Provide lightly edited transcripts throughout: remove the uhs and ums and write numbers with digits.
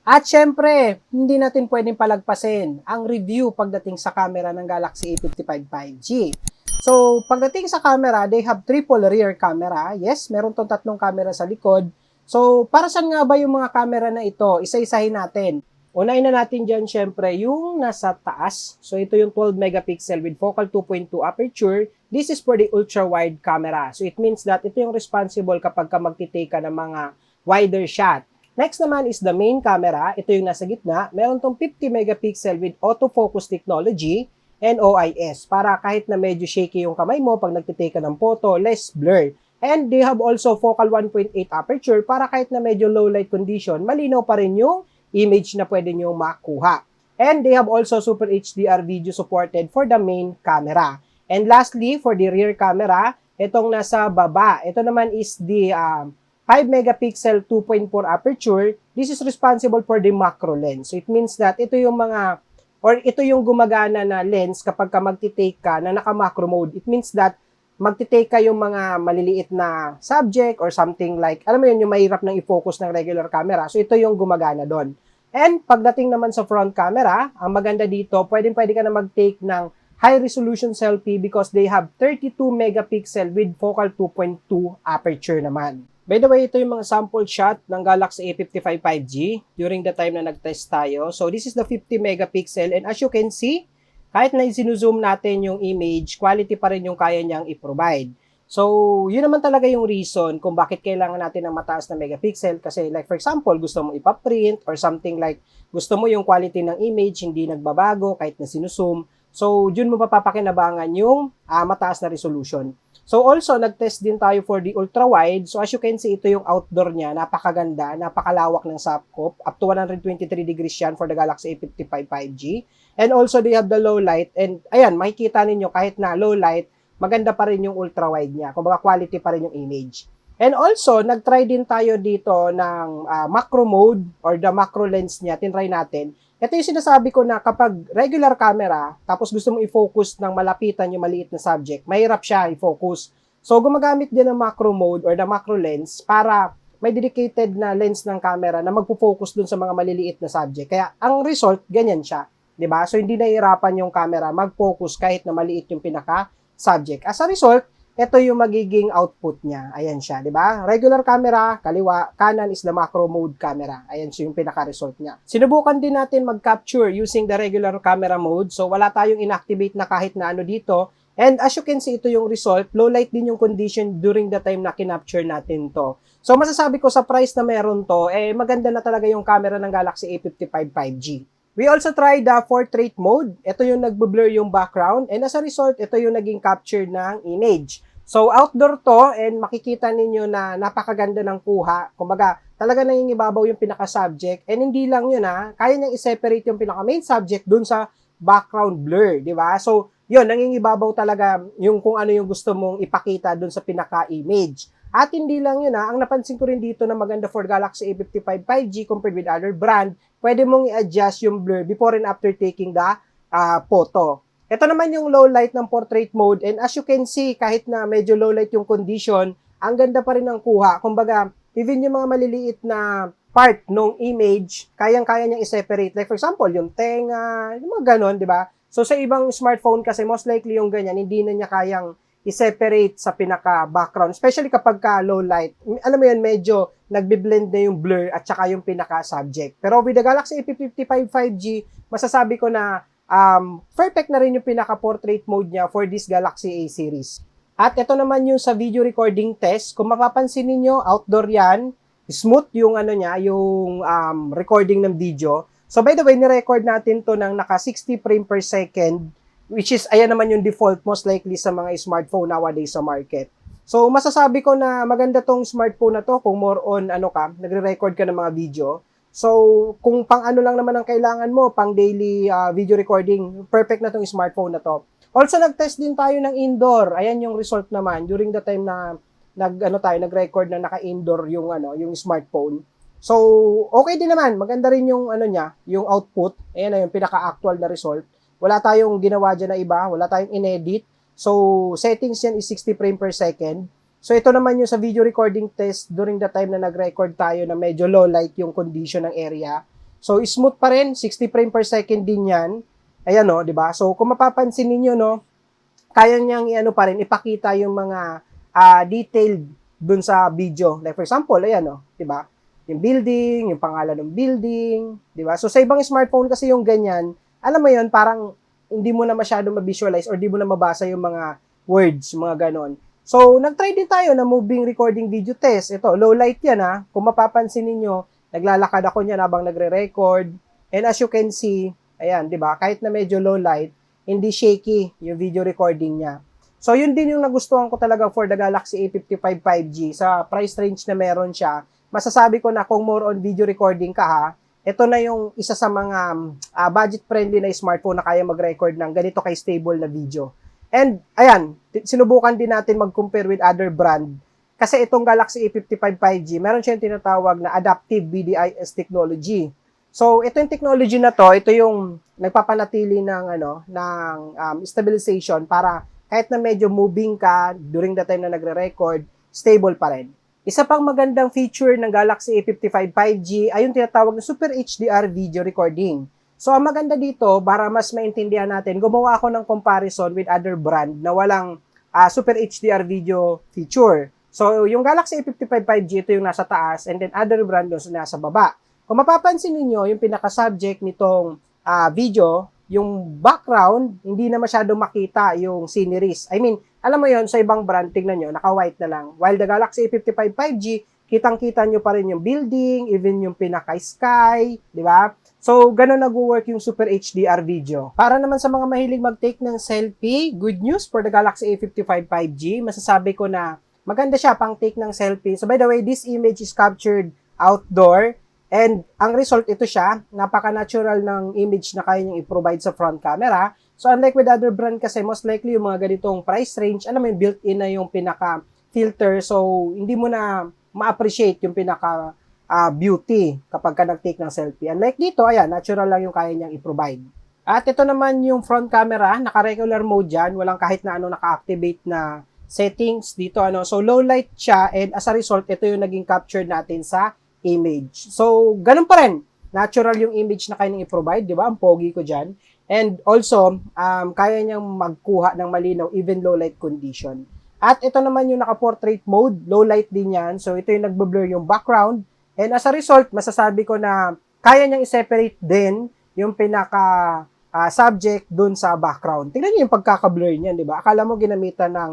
At syempre, hindi natin pwedeng palagpasin ang review pagdating sa camera ng Galaxy A55 5G. So, pagdating sa camera, they have triple rear camera. Yes, meron tong tatlong camera sa likod. So, para saan nga ba yung mga camera na ito? Isa-isahin natin. Unahin na natin dyan, syempre, yung nasa taas. So, ito yung 12 megapixel with focal 2.2 aperture. This is for the ultra-wide camera. So, it means that ito yung responsible kapag ka magtitake ka ng mga wider shot. Next naman is the main camera. Ito yung nasa gitna. Meron tong 50 megapixel with autofocus technology and OIS para kahit na medyo shaky yung kamay mo pag nagtitake ka ng photo, less blur. And they have also focal 1.8 aperture para kahit na medyo low light condition, malinaw pa rin yung image na pwede nyo makuha. And they have also Super HDR video supported for the main camera. And lastly, for the rear camera, itong nasa baba, ito naman is the 5 megapixel 2.4 aperture. This is responsible for the macro lens. So it means that ito yung mga or ito yung gumagana na lens kapag ka magtitake ka na naka-macro mode. It means that magtitake ka yung mga maliliit na subject or something like, alam mo yun, yung mahirap nang i-focus ng regular camera. So ito yung gumagana doon. And pagdating naman sa front camera, ang maganda dito, pwede ka na mag-take ng high resolution selfie because they have 32 megapixel with focal 2.2 aperture naman. By the way, ito yung mga sample shot ng Galaxy A55 5G during the time na nag-test tayo. So this is the 50 megapixel and as you can see, kahit na isinuzoom natin yung image, quality pa rin yung kaya niyang i-provide. So yun naman talaga yung reason kung bakit kailangan natin ng mataas na megapixel kasi like for example, gusto mo ipaprint or something like gusto mo yung quality ng image hindi nagbabago kahit na sinuzoom. So yun mo mapapakinabangan yung mataas na resolution. So also, nag-test din tayo for the ultra-wide. So as you can see, ito yung outdoor niya. Napakaganda, napakalawak ng sapkop. Up to 123 degrees yan for the Galaxy A55 5G. And also, they have the low light. And ayan, makikita ninyo kahit na low light, maganda pa rin yung ultra-wide niya. Kumbaga, quality pa rin yung image. And also, nag-try din tayo dito ng macro mode or the macro lens niya. Tinry natin. Ito yung sinasabi ko na kapag regular camera, tapos gusto mong i-focus ng malapitan yung maliit na subject, mahirap siya i-focus. So, gumagamit din ng macro mode or the macro lens para may dedicated na lens ng camera na magpo-focus dun sa mga maliliit na subject. Kaya, ang result, ganyan siya. 'Di ba? So, hindi nahihirapan yung camera mag-focus kahit na maliit yung pinaka-subject. As a result, ito yung magiging output niya. Ayan siya, di ba? Regular camera, kaliwa, kanan is the macro mode camera. Ayan siya yung pinaka-result niya. Sinubukan din natin mag-capture using the regular camera mode. So, wala tayong inactivate na kahit na ano dito. And as you can see, ito yung result. Low light din yung condition during the time na kinapture natin to. So, masasabi ko sa price na meron to, maganda na talaga yung camera ng Galaxy A55 5G. We also tried the portrait mode. Ito yung nagbo-blur yung background and as a result, ito yung naging capture ng image. So outdoor to and makikita ninyo na napakaganda ng kuha. Kumbaga, talaga nangingibabaw yung pinaka-subject and hindi lang yun kaya niyang i-separate yung pinaka-main subject dun sa background blur, di ba? So, yun, nangingibabaw talaga yung kung ano yung gusto mong ipakita dun sa pinaka-image. At hindi lang yun ang napansin ko rin dito na maganda for Galaxy A55 5G compared with other brand, pwede mong i-adjust yung blur before and after taking the photo. Ito naman yung low light ng portrait mode and as you can see, kahit na medyo low light yung condition, ang ganda pa rin ng kuha. Kumbaga, even yung mga maliliit na part ng image, kayang-kaya niyang i-separate. Like for example, yung tenga, yung mga ganon, di ba? So sa ibang smartphone kasi, most likely yung ganyan, hindi na niya kayang i-separate sa pinaka-background, especially kapag ka low light. Alam mo yun, medyo nagbi-blend na yung blur at saka yung pinaka-subject. Pero with the Galaxy A55 5G, masasabi ko na perfect na rin yung pinaka-portrait mode niya for this Galaxy A series. At ito naman yung sa video recording test. Kung mapapansin niyo outdoor yan, smooth yung niya, yung recording ng video. So by the way, ni-record natin to ng naka 60 frame per second, which is, ayan naman yung default most likely sa mga smartphone nowadays sa market. So, masasabi ko na maganda tong smartphone na to kung more on, nagre-record ka ng mga video. So, kung pang ano lang naman ang kailangan mo, pang daily video recording, perfect na tong smartphone na to. Also, nag-test din tayo ng indoor. Ayan yung result naman during the time na nag-record na naka-indoor yung smartphone. So, okay din naman. Maganda rin yung niya, yung output. Ayan na yung pinaka-actual na result. Wala tayong ginawa dyan na iba, wala tayong inedit. So, settings yan is 60 frame per second. So, ito naman yung sa video recording test during the time na nag-record tayo na medyo low light yung condition ng area. So, smooth pa rin, 60 frame per second din yan. Ayan, no, di ba? So, kung mapapansin niyo no, kaya niyang pa rin, ipakita yung mga detailed dun sa video. Like, for example, ayan, no, di ba? Yung building, yung pangalan ng building, di ba? So, sa ibang smartphone kasi yung ganyan, alam mo yun, parang hindi mo na masyado ma-visualize or di mo na mabasa yung mga words, mga ganon. So, nag-try din tayo na moving recording video test. Ito, low light yan ha. Kung mapapansin niyo naglalakad ako niyan habang nagre-record. And as you can see, ayan, di ba? Kahit na medyo low light, hindi shaky yung video recording niya. So, yun din yung nagustuhan ko talaga for the Galaxy A55 5G. Sa price range na meron siya, masasabi ko na kung more on video recording ka ha, ito na yung isa sa mga budget-friendly na smartphone na kaya mag-record ng ganito kay-stable na video. And, ayan, sinubukan din natin mag-compare with other brand. Kasi itong Galaxy A55 5G, meron siyang tinatawag na Adaptive BDIS technology. So, ito yung technology na to, ito yung nagpapanatili ng stabilization para kahit na medyo moving ka during the time na nagre-record, stable pa rin. Isa pang magandang feature ng Galaxy A55 5G ay yung tinatawag na Super HDR video recording. So, ang maganda dito, para mas maintindihan natin, gumawa ako ng comparison with other brand na walang Super HDR video feature. So, yung Galaxy A55 5G, ito yung nasa taas, and then other brand yung nasa baba. Kung mapapansin niyo yung pinaka-subject nitong video, yung background, hindi na masyado makita yung sceneries. I mean, alam mo yon sa ibang brand, tingnan nyo, naka-white na lang. While the Galaxy A55 5G, kitang-kita nyo pa rin yung building, even yung pinaka-sky, di ba? So, ganun nag-work yung Super HDR video. Para naman sa mga mahilig mag-take ng selfie, good news for the Galaxy A55 5G. Masasabi ko na maganda siya pang take ng selfie. So, by the way, this image is captured outdoor. And ang result, ito siya. Napaka-natural ng image na kaya niyang i-provide sa front camera. So, unlike with other brand kasi, most likely yung mga ganitong price range, alam mo yung built-in na yung pinaka-filter. So, hindi mo na ma-appreciate yung pinaka-beauty kapag ka nag-take ng selfie. Unlike dito, ayan, natural lang yung kaya niyang i-provide. At ito naman yung front camera. Naka-regular mode dyan. Walang kahit na naka-activate na settings dito. So, low light siya. And as a result, ito yung naging captured natin sa image. So, ganun pa rin. Natural yung image na kaya niyang i-provide. Di ba? Ang pogi ko dyan. And also, kaya niyang magkuha ng malinaw even low light condition. At ito naman yung naka-portrait mode, low light din yan. So, ito yung nagbe-blur yung background. And as a result, masasabi ko na kaya niyang i-separate din yung pinaka-subject dun sa background. Tingnan niyo yung pagkaka-blur niyan, di ba? Akala mo ginamitan ng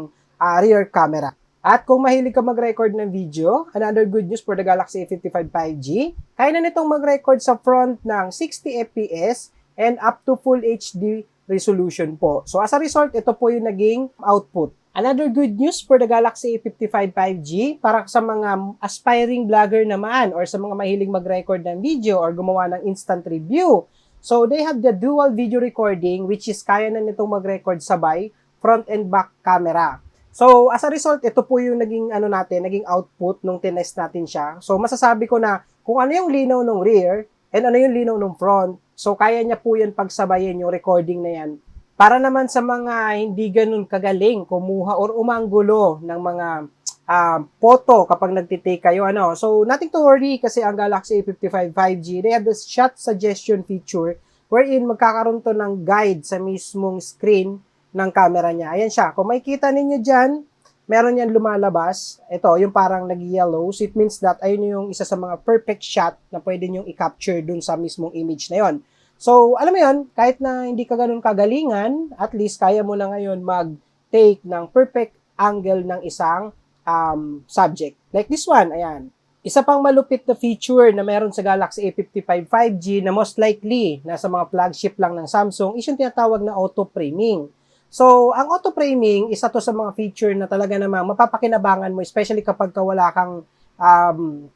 rear camera. At kung mahilig ka mag-record ng video, another good news for the Galaxy A55 5G, kaya na nitong mag-record sa front ng 60 FPS and up to full HD resolution po. So as a result, ito po yung naging output. Another good news for the Galaxy A55 5G para sa mga aspiring vlogger naman or sa mga mahilig mag-record ng video or gumawa ng instant review. So they have the dual video recording which is kaya na nitong mag-record sabay front and back camera. So, as a result, ito po yung naging output nung tinest natin siya. So, masasabi ko na kung ano yung linaw ng rear and ano yung linaw ng front. So, kaya niya po yan pagsabayin yung recording na yan. Para naman sa mga hindi ganun kagaling, kumuha or umanggulo ng mga photo kapag nagtitake kayo. So, nothing to worry kasi ang Galaxy A55 5G, they have the shot suggestion feature wherein magkakaroon to ng guide sa mismong screen ng camera niya. Ayan siya. Kung makikita ninyo dyan, meron yan lumalabas. Ito, yung parang nag-yellow. So, it means that ayun yung isa sa mga perfect shot na pwede nyong i-capture dun sa mismong image na yon. So, alam mo yun, kahit na hindi ka ganun kagalingan, at least kaya mo na ngayon mag-take ng perfect angle ng isang subject. Like this one, ayan. Isa pang malupit na feature na meron sa Galaxy A55 5G na most likely nasa mga flagship lang ng Samsung is yung tinatawag na auto-framing. So, ang auto-framing, isa to sa mga feature na talaga namang mapapakinabangan mo, especially kapag wala kang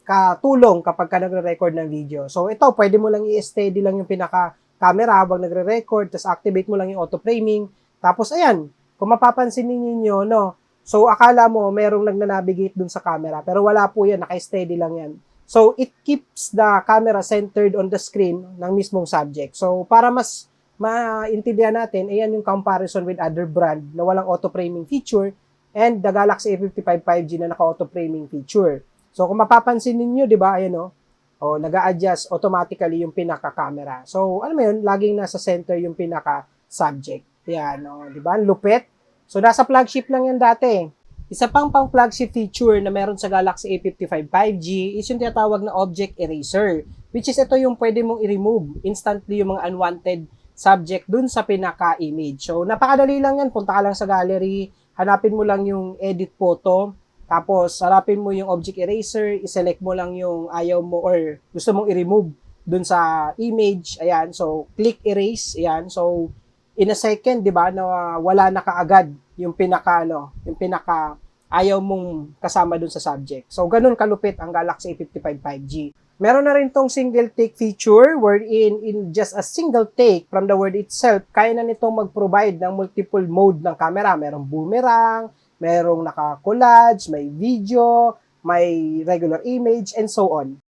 katulong kapag ka nagre-record ng video. So, ito, pwede mo lang i-steady lang yung pinaka-camera habang nagre-record, tapos activate mo lang yung auto-framing. Tapos, ayan, kung mapapansin ninyo, no, so, akala mo merong nagnanavigate dun sa camera, pero wala po yan, naka-steady lang yan. So, it keeps the camera centered on the screen ng mismong subject. So, para mas maintindihan natin, ayan yung comparison with other brand na walang auto-framing feature and the Galaxy A55 5G na naka-auto-framing feature. So, kung mapapansin ninyo, di ba, ayan o nag-a-adjust automatically yung pinaka-camera. So, alam mo yun, laging nasa center yung pinaka-subject. Yan, o, di ba? Ang lupit. So, nasa flagship lang yan dati. Isa pang flagship feature na meron sa Galaxy A55 5G is yung tinatawag na object eraser, which is ito yung pwede mong i-remove instantly yung mga unwanted subject dun sa pinaka-image. So, napakadali lang yan. Punta ka lang sa gallery, hanapin mo lang yung edit photo, tapos harapin mo yung object eraser, i-select mo lang yung ayaw mo or gusto mong i-remove dun sa image. Ayan, so click erase. Ayan, so in a second, 'di ba, na wala na kaagad yung pinaka ayaw mong kasama dun sa subject. So ganun kalupit ang Galaxy A55 5G. Meron na rin tong single take feature wherein in just a single take from the word itself, kaya na nitong mag-provide ng multiple mode ng camera. Merong boomerang, merong naka-collage, may video, may regular image, and so on.